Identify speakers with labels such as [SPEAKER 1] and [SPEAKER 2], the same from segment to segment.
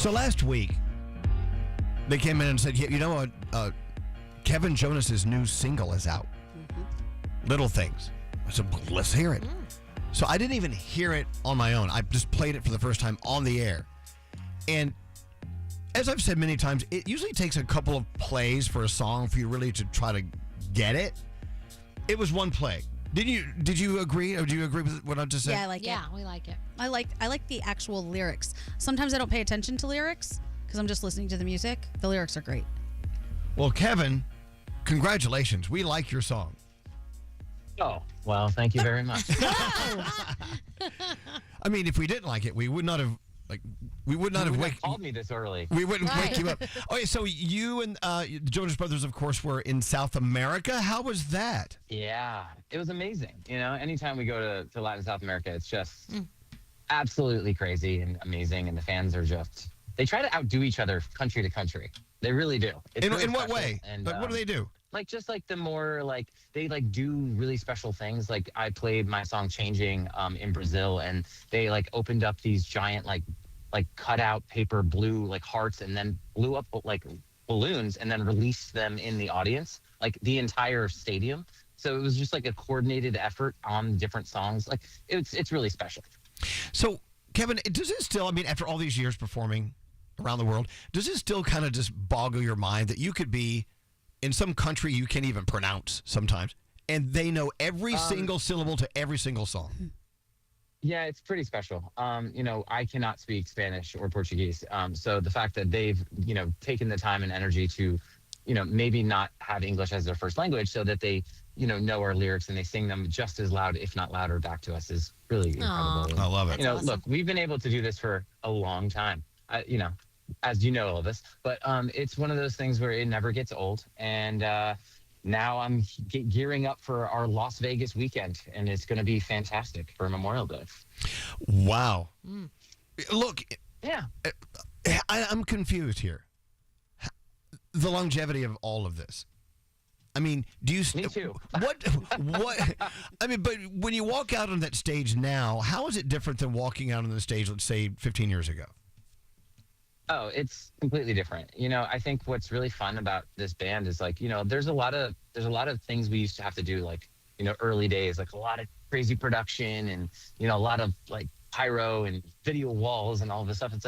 [SPEAKER 1] So last week, they came in and said, you know what? Kevin Jonas's new single is out. Little Things. I said, well, let's hear it. So I didn't even hear it on my own. I just played it for the first time on the air. And as I've said many times, it usually takes a couple of plays for a song for you really to try to get it. It was one play. Did you agree, or do you agree with what I just said?
[SPEAKER 2] Yeah, I like it.
[SPEAKER 3] Yeah, we like it.
[SPEAKER 2] I like the actual lyrics. Sometimes I don't pay attention to lyrics because I'm just listening to the music. The lyrics are great.
[SPEAKER 1] Well, Kevin, congratulations. We like your song.
[SPEAKER 4] Oh, well, thank you very much.
[SPEAKER 1] I mean, if we didn't like it, we would not have
[SPEAKER 4] called me this early.
[SPEAKER 1] We wouldn't wake you up. Okay, so you and the Jonas Brothers, of course, were in South America. How was that?
[SPEAKER 4] Yeah, it was amazing. You know, anytime we go to Latin South America, it's just absolutely crazy and amazing. And the fans are just, they try to outdo each other country to country. They really do. It's
[SPEAKER 1] In,
[SPEAKER 4] really
[SPEAKER 1] in what
[SPEAKER 4] special.
[SPEAKER 1] way?
[SPEAKER 4] And,
[SPEAKER 1] Like, what do they do?
[SPEAKER 4] The more they do really special things. Like I played my song Changing in Brazil, and they opened up these giant like cut out paper blue hearts, and then blew up balloons and then released them in the audience, the entire stadium. So it was just a coordinated effort on different songs. It's really special.
[SPEAKER 1] So, Kevin, does it still, I mean, after all these years performing around the world, does it still kind of just boggle your mind that you could be in some country you can't even pronounce sometimes, and they know every single syllable to every single song?
[SPEAKER 4] Yeah, it's pretty special. I cannot speak Spanish or Portuguese. So the fact that they've, taken the time and energy to, maybe not have English as their first language so that they, know our lyrics and they sing them just as loud, if not louder, back to us is really incredible.
[SPEAKER 1] I love it.
[SPEAKER 2] Awesome.
[SPEAKER 4] Look, we've been able to do this for a long time, as you know, Elvis, but it's one of those things where it never gets old. And now I'm gearing up for our Las Vegas weekend, and it's going to be fantastic for Memorial Day.
[SPEAKER 1] Wow. Look,
[SPEAKER 4] Yeah.
[SPEAKER 1] I'm confused here. The longevity of all of this. I mean, do you...
[SPEAKER 4] Me too.
[SPEAKER 1] What? I mean, but when you walk out on that stage now, how is it different than walking out on the stage, let's say, 15 years ago?
[SPEAKER 4] Oh, it's completely different. I think what's really fun about this band is there's a lot of things we used to have to do, early days, a lot of crazy production and, a lot of pyro and video walls and all this stuff. It's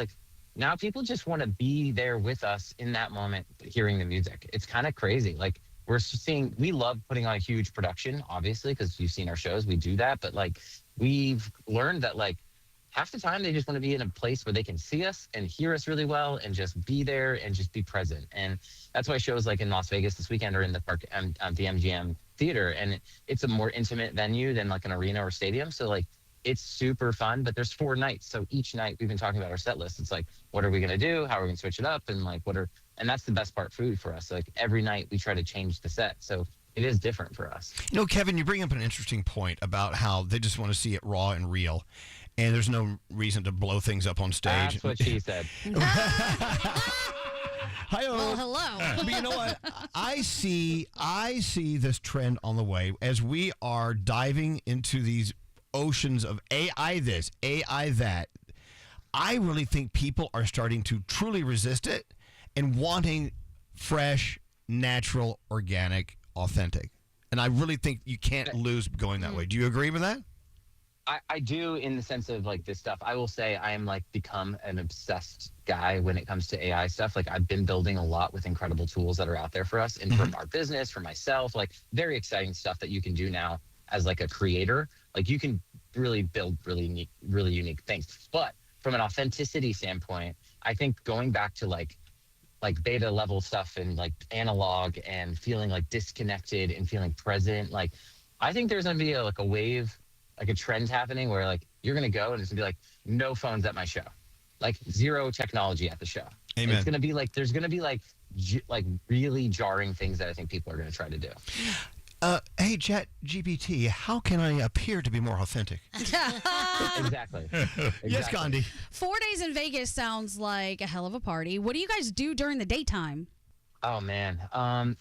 [SPEAKER 4] now people just want to be there with us in that moment, hearing the music. It's kind of crazy. We love putting on a huge production, obviously, because you've seen our shows, we do that. But we've learned that half the time they just want to be in a place where they can see us and hear us really well and just be there and just be present. And that's why shows in Las Vegas this weekend are in the park, the MGM theater, and it's a more intimate venue than an arena or stadium. So it's super fun, but there's 4 nights. So each night we've been talking about our set list. It's what are we going to do? How are we going to switch it up? And and that's the best part for us. Every night we try to change the set. So it is different for us.
[SPEAKER 1] Kevin, you bring up an interesting point about how they just want to see it raw and real, and there's no reason to blow things up on stage.
[SPEAKER 4] That's what she said.
[SPEAKER 1] Hi,
[SPEAKER 2] Well, hello.
[SPEAKER 1] But you know what? I see this trend on the way as we are diving into these oceans of AI this, AI that. I really think people are starting to truly resist it and wanting fresh, natural, organic, authentic. And I really think you can't lose going that way. Do you agree with that?
[SPEAKER 4] I do, in the sense of this stuff. I will say I am become an obsessed guy when it comes to AI stuff. I've been building a lot with incredible tools that are out there for us and for our business, for myself, very exciting stuff that you can do now as a creator. You can really build really unique things. But from an authenticity standpoint, I think going back to beta level stuff and analog and feeling disconnected and feeling present, I think there's going to be a wave, a trend happening where you're going to go and it's going to be no phones at my show, zero technology at the show.
[SPEAKER 1] Amen.
[SPEAKER 4] It's going to be there's going to be really jarring things that I think people are going to try to do.
[SPEAKER 1] Hey, ChatGPT, how can I appear to be more authentic?
[SPEAKER 4] Exactly.
[SPEAKER 1] Yes, Gandhi.
[SPEAKER 2] 4 days in Vegas sounds like a hell of a party. What do you guys do during the daytime?
[SPEAKER 4] Oh man,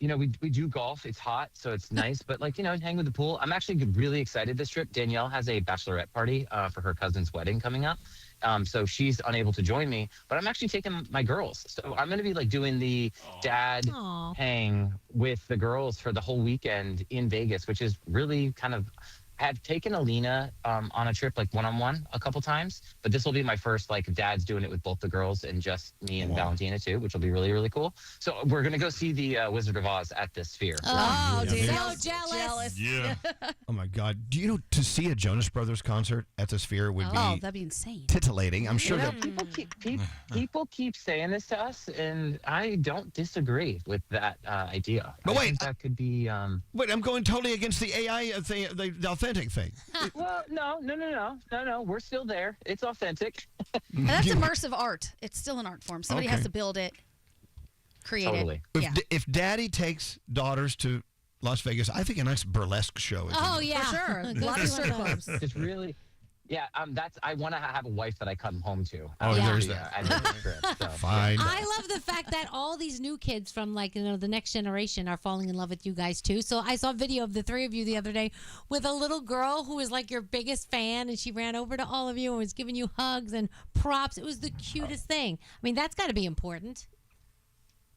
[SPEAKER 4] we do golf. It's hot, so it's nice. But hang with the pool. I'm actually really excited this trip. Danielle has a bachelorette party for her cousin's wedding coming up, So she's unable to join me, but I'm actually taking my girls. So I'm going to be like doing the dad hang with the girls for the whole weekend in Vegas, which is really kind of. I had taken Alina on a trip like one-on-one a couple times, but this will be my first like dad's doing it with both the girls and just me and Valentina too, which will be really, really cool. So we're going to go see the Wizard of Oz at the Sphere.
[SPEAKER 2] Oh, dude.
[SPEAKER 3] So jealous.
[SPEAKER 1] Yeah. Oh my God. Do you know to see a Jonas Brothers concert at the Sphere would be
[SPEAKER 2] that'd be insane.
[SPEAKER 1] titillating. I'm sure that
[SPEAKER 4] People keep saying this to us, and I don't disagree with that idea.
[SPEAKER 1] But
[SPEAKER 4] I think that could be.
[SPEAKER 1] Wait, I'm going totally against the AI thing, the authentic thing.
[SPEAKER 4] Well, no. We're still there. It's authentic.
[SPEAKER 2] And that's immersive art. It's still an art form. Somebody has to build it, create
[SPEAKER 4] Totally.
[SPEAKER 2] it.
[SPEAKER 1] If Daddy takes daughters to Las Vegas, I think a nice burlesque show is
[SPEAKER 3] Oh, yeah.
[SPEAKER 2] For sure. A lot of strip clubs.
[SPEAKER 4] It's really. Yeah, I want to have a wife that I come home to.
[SPEAKER 1] Oh,
[SPEAKER 3] Yeah.
[SPEAKER 1] there's that.
[SPEAKER 4] I know the script, so.
[SPEAKER 1] Fine.
[SPEAKER 3] I love the fact that all these new kids from the next generation are falling in love with you guys too. So I saw a video of the three of you the other day with a little girl who was like your biggest fan, and she ran over to all of you and was giving you hugs and props. It was the cutest thing. I mean, that's got to be important.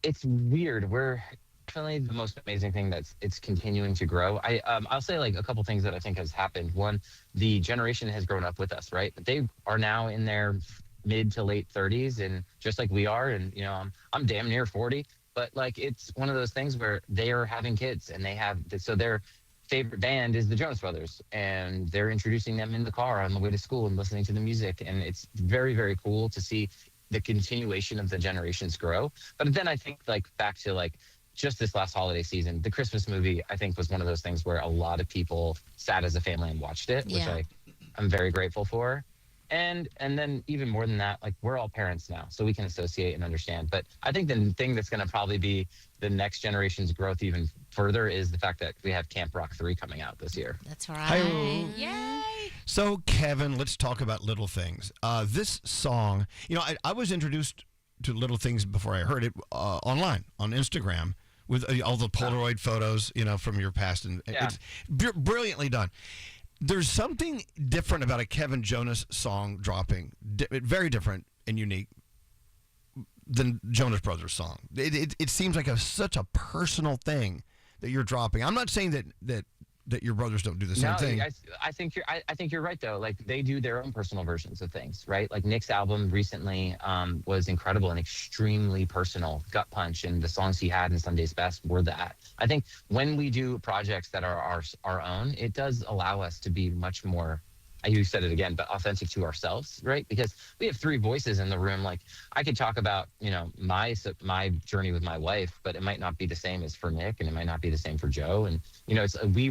[SPEAKER 4] It's weird. We're definitely the most amazing thing it's continuing to grow. I'll say like a couple things that I think has happened. One, the generation has grown up with us, right? But they are now in their mid to late 30s, and just like we are, and I'm damn near 40, but like it's one of those things where they are having kids, and they have so their favorite band is the Jonas Brothers, and they're introducing them in the car on the way to school and listening to the music, and it's very, very cool to see the continuation of the generations grow. But then I think like back to like just this last holiday season, the Christmas movie, I think, was one of those things where a lot of people sat as a family and watched it, which I'm very grateful for. And then even more than that, like we're all parents now, so we can associate and understand. But I think the thing that's going to probably be the next generation's growth even further is the fact that we have Camp Rock 3 coming out this year.
[SPEAKER 3] That's right.
[SPEAKER 2] Yay!
[SPEAKER 1] So, Kevin, let's talk about Little Things. This song, I was introduced to Little Things before I heard it online on Instagram with all the Polaroid photos, from your past, and it's brilliantly done. There's something different about a Kevin Jonas song dropping, very different and unique than Jonas Brothers song. It seems like such a personal thing that you're dropping. I'm not saying that your brothers don't do the same thing.
[SPEAKER 4] I think you're right though. Like they do their own personal versions of things, right? Like Nick's album recently was incredible and extremely personal. Gut Punch and the songs he had in Sunday's Best were that. I think when we do projects that are our own, it does allow us to be much more, you said it again, but authentic to ourselves, right? Because we have three voices in the room. Like I could talk about, my journey with my wife, but it might not be the same as for Nick, and it might not be the same for Joe. And we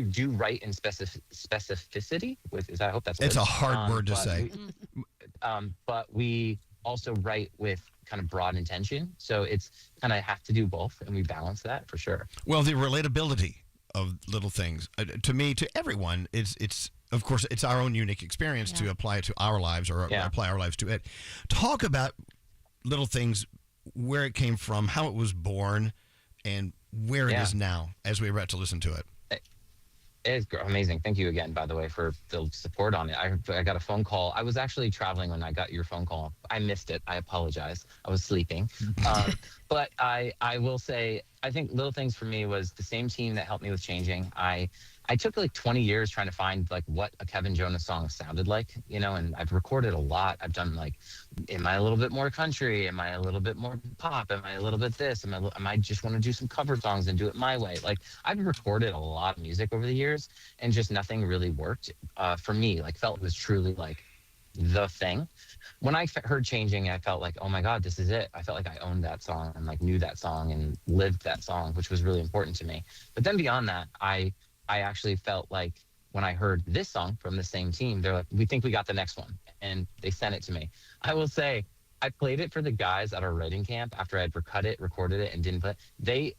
[SPEAKER 4] do write in specificity. I hope that's.
[SPEAKER 1] It's a hard word to say.
[SPEAKER 4] But we also write with kind of broad intention, so it's kind of have to do both, and we balance that for sure.
[SPEAKER 1] Well, the relatability of Little Things, to me, to everyone, it's of course it's our own unique experience to apply it to our lives or apply our lives to it. Talk about Little Things, where it came from, how it was born, and where it is now as we're about to listen to it.
[SPEAKER 4] It's amazing. Thank you again, by the way, for the support on it. I got a phone call. I was actually traveling when I got your phone call. I missed it. I apologize. I was sleeping. But I will say, I think Little Things for me was the same team that helped me with Changing. I took like 20 years trying to find like what a Kevin Jonas song sounded like, and I've recorded a lot. I've done like, am I a little bit more country? Am I a little bit more pop? Am I a little bit this? Am I just want to do some cover songs and do it my way? Like I've recorded a lot of music over the years, and just nothing really worked for me. Like felt it was truly like the thing. When I heard Changing, I felt like, oh my God, this is it. I felt like I owned that song and like knew that song and lived that song, which was really important to me. But then beyond that, I actually felt like when I heard this song from the same team, they're like, we think we got the next one. And they sent it to me. I will say, I played it for the guys at our writing camp after I'd recorded it and didn't play it. They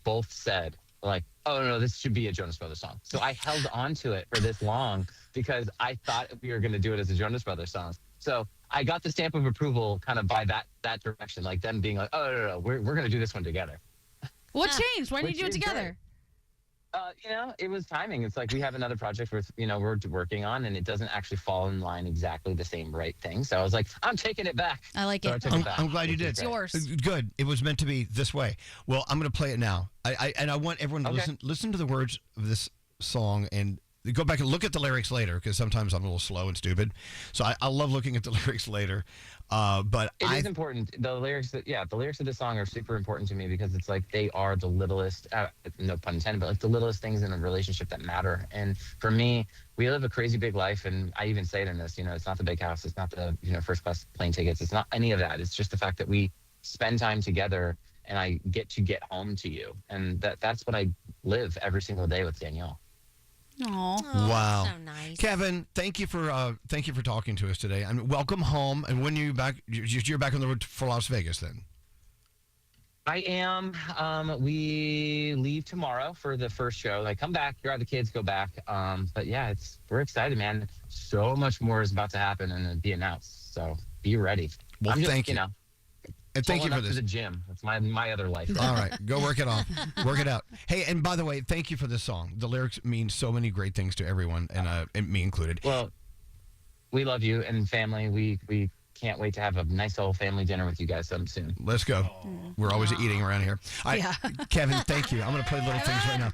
[SPEAKER 4] both said like, oh no, this should be a Jonas Brothers song. So I held on to it for this long because I thought we were going to do it as a Jonas Brothers song. So I got the stamp of approval kind of by that direction, like them being like, oh no, we're going to do this one together.
[SPEAKER 2] What changed? Why did you do it together?
[SPEAKER 4] It was timing. It's like we have another project we're working on, and it doesn't actually fall in line exactly the same right thing. So I was like, I'm taking it back.
[SPEAKER 2] I like
[SPEAKER 4] So
[SPEAKER 2] it.
[SPEAKER 4] I took it back.
[SPEAKER 1] I'm glad you did.
[SPEAKER 2] It's yours.
[SPEAKER 1] Good. It was meant to be this way. Well, I'm going to play it now. I want everyone to listen to the words of this song and go back and look at the lyrics later, because sometimes I'm a little slow and stupid. So I love looking at the lyrics later. But
[SPEAKER 4] it is important. The lyrics of the song are super important to me, because it's like they are the littlest, no pun intended, but like the littlest things in a relationship that matter. And for me, we live a crazy big life, and I even say it in this. It's not the big house, it's not the first class plane tickets, it's not any of that. It's just the fact that we spend time together, and I get to get home to you, and that's what I live every single day with Danielle.
[SPEAKER 2] Aw.
[SPEAKER 1] Wow.
[SPEAKER 3] So nice.
[SPEAKER 1] Kevin, thank you for talking to us today. I mean, welcome home. And when are you back? You're back on the road for Las Vegas then?
[SPEAKER 4] I am. We leave tomorrow for the first show. I come back, grab the kids, go back. But yeah, we're excited, man. So much more is about to happen and be announced. So be ready.
[SPEAKER 1] Well, thank you. And thank you for
[SPEAKER 4] up
[SPEAKER 1] this.
[SPEAKER 4] To the gym. That's my other life.
[SPEAKER 1] All right, go work it off. Work it out. Hey, and by the way, thank you for this song. The lyrics mean so many great things to everyone, and me included.
[SPEAKER 4] Well, we love you and family. We can't wait to have a nice old family dinner with you guys soon.
[SPEAKER 1] Let's go. We're always eating around here. All right, Kevin, thank you. I'm going to play Little Things right now.